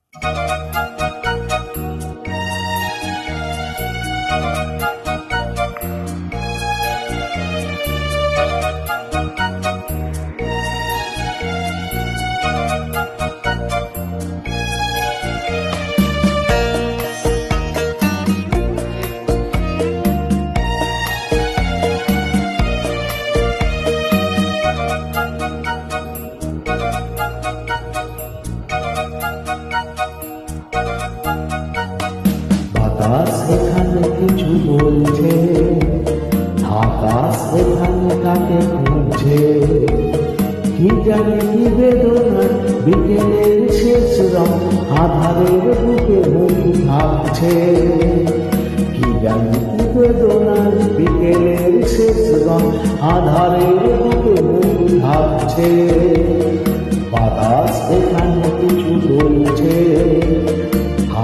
বাতাস এখানে কিছু বলছে, আকাশ এখানে কাকে খুঁজছে, কি জানি কি বেদনা বিকেলের শেষ রং আধারের বুকে মুখ ভাবছে, কি জানি কি বেদনা বিকেলের শেষ রং আধারের বুকে মুখ ভাবছে। বাতাস এখানে কিছু বলছে,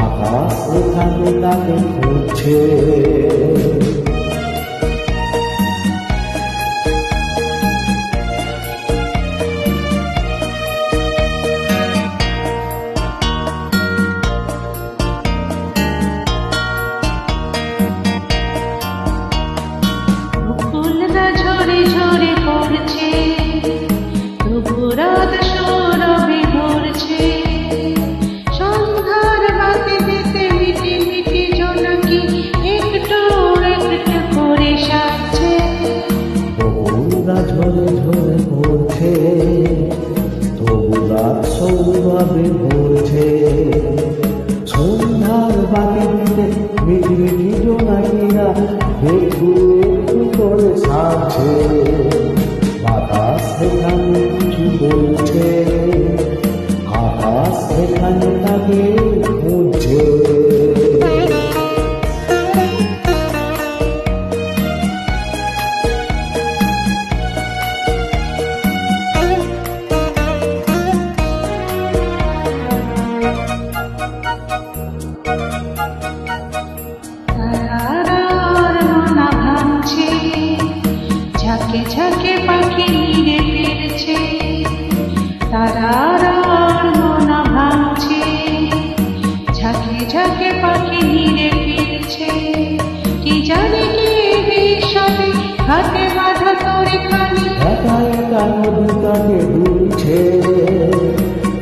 আকাশ এখানে কাকে খুঁজছে। ফুলরা ঝরে ঝরে পড়ছে, তবু রাত সৌরভে ভরছে, সন্ধ্যার বাতি দিতে মিটি মিটি জোনাকি একটু একটু করে সাজছে। ফুলরা ঝরে ঝরে পড়ছে, তবু রাত সৌরভে ভরছে, সন্ধ্যার বাতি দিতে মিটি মিটি জোনাকিরা একটু একটু করে সাজছে। বাতাস এখানে কিছু বলছে, আকাশ এখানে তাকে খুঁজছে। তারার মনা ভাঙছে, ঝাঁকে ঝাঁকে পাখি নিরে ফিরছে, তারার মনা ভাঙছে, ঝাঁকে ঝাঁকে পাখি নিরে ফিরছে, কি জানে কি বিষাদে ঘাটে বাঁধা তরি খানি একা একা নদী তাকে দুলছে,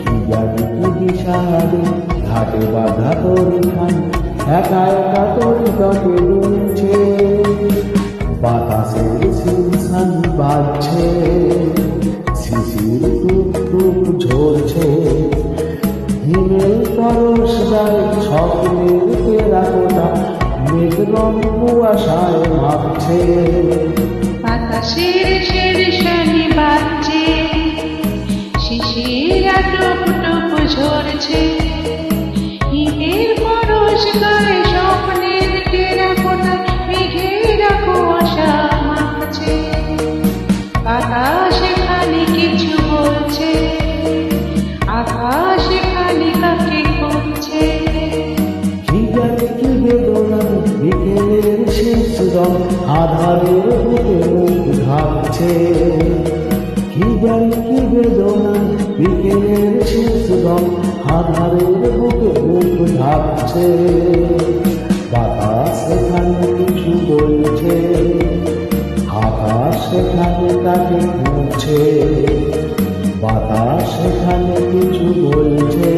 কি জানি কি বিষাদে ঘাটে বাঁধা তরি খানি একা একা তরি তাকে দুলছে। বাতাসের শিরশান বাজছে, শিশির টুপ টুপ ঝরছে, হিমেল পরশ গায়ে স্বপ্নের টেরাকোটা মেঘ রং কুয়াশায় মাপছে। বাতাসের শিরশানি বাজছে, শিশিরা টুপ টুপ ঝরছে, হিমের পরশ গায়ে স্বপ্নের টেরাকোটা মেঘেরা কুয়াশা মাপছে। বাতাস খালি কিছু বলছে, আকাশ খালি কাকে খুঁজছে। কি জানি কি বেদনা বিকেলের শেষ রং আধারের বুকে মুখ ঢাকছে, কি জানি কি বেদনা বিকেলের শেষ রং আধারের বুকে মুখ ঢাকছে। বাতাস এখানে কিছু বলছে, আকাশ এখানে তাকে খুঁজছে। বাতাস এখানে কিছু বলছে,